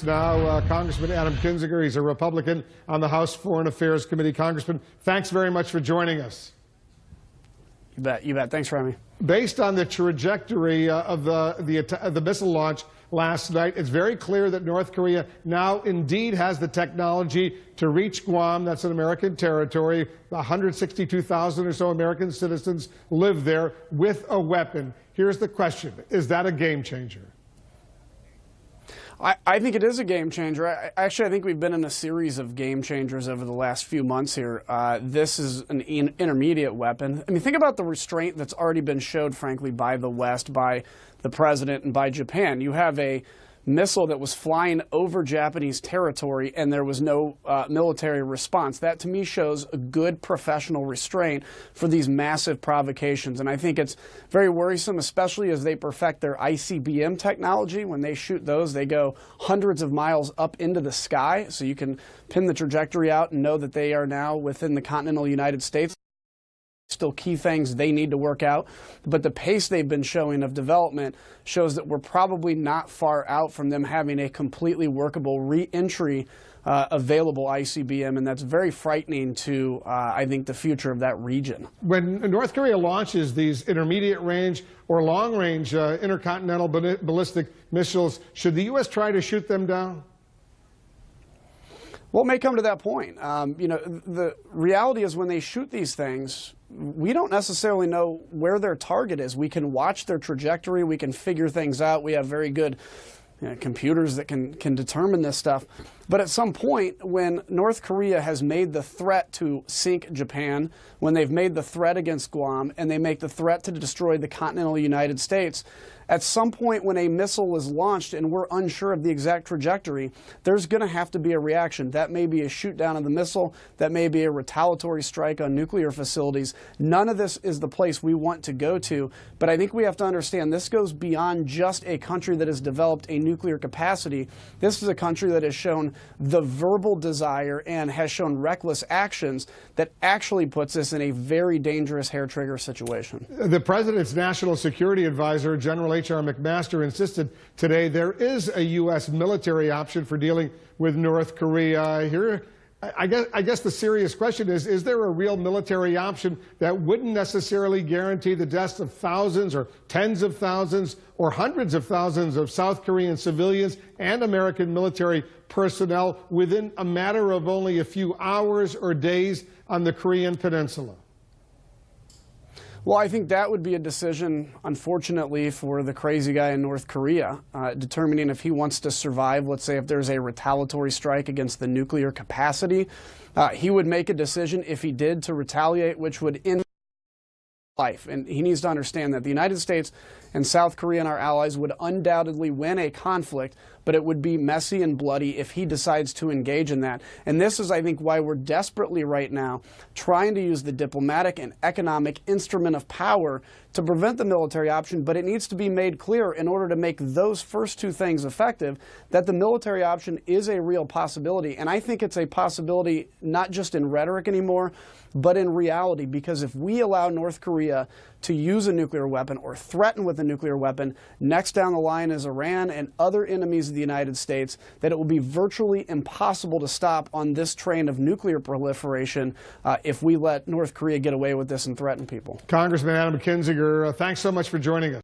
States now. Congressman Adam Kinzinger, he's a Republican on the House Foreign Affairs Committee. Congressman, thanks very much for joining us. You bet. You bet. Thanks for having me. Based on the trajectory of the missile launch last night, it's very clear that North Korea now indeed has the technology to reach Guam. That's an American territory. 162,000 or so American citizens live there with a weapon. Here's the question. Is that a game changer? I think it is a game changer. Actually, I think we've been in a series of game changers over the last few months here. This is an intermediate weapon. I mean, think about the restraint that's already been showed, frankly, by the West, by the president, and by Japan. You have a missile that was flying over Japanese territory and there was no military response. That to me shows a good professional restraint for these massive provocations, and I think it's very worrisome, especially as they perfect their ICBM technology. When they shoot those, they go hundreds of miles up into the sky, so you can pin the trajectory out and know that they are now within the continental United States. Still key things they need to work out, but the pace they've been showing of development shows that we're probably not far out from them having a completely workable re-entry available ICBM, and that's very frightening to, I think, the future of that region. When North Korea launches these intermediate range or long range intercontinental ballistic missiles, should the U.S. try to shoot them down? Well, it may come to that point. You know, the reality is when they shoot these things, we don't necessarily know where their target is. We can watch their trajectory. We can figure things out. We have very good computers that can determine this stuff. But at some point, when North Korea has made the threat to sink Japan, when they've made the threat against Guam, and they make the threat to destroy the continental United States, at some point when a missile is launched and we're unsure of the exact trajectory, there's going to have to be a reaction. That may be a shoot down of the missile. That may be a retaliatory strike on nuclear facilities. None of this is the place we want to go to, but I think we have to understand this goes beyond just a country that has developed a nuclear capacity. This is a country that has shown the verbal desire and has shown reckless actions that actually puts us in a very dangerous hair-trigger situation. The President's National Security Advisor, General H.R. McMaster, insisted today there is a U.S. military option for dealing with North Korea. Here, I guess the serious question is there a real military option that wouldn't necessarily guarantee the deaths of thousands or tens of thousands or hundreds of thousands of South Korean civilians and American military personnel within a matter of only a few hours or days on the Korean Peninsula? Well, I think that would be a decision, unfortunately, for the crazy guy in North Korea, determining if he wants to survive. Let's say if there's a retaliatory strike against the nuclear capacity, he would make a decision if he did to retaliate, which would end life. And he needs to understand that the United States and South Korea and our allies would undoubtedly win a conflict, but it would be messy and bloody if he decides to engage in that. And this is, I think, why we're desperately right now trying to use the diplomatic and economic instrument of power to prevent the military option, but it needs to be made clear in order to make those first two things effective that the military option is a real possibility. And I think it's a possibility not just in rhetoric anymore, but in reality, because if we allow North Korea to use a nuclear weapon or threaten with a nuclear weapon, next down the line is Iran and other enemies of the United States, that it will be virtually impossible to stop on this train of nuclear proliferation if we let North Korea get away with this and threaten people. Congressman Adam Kinzinger, thanks so much for joining us.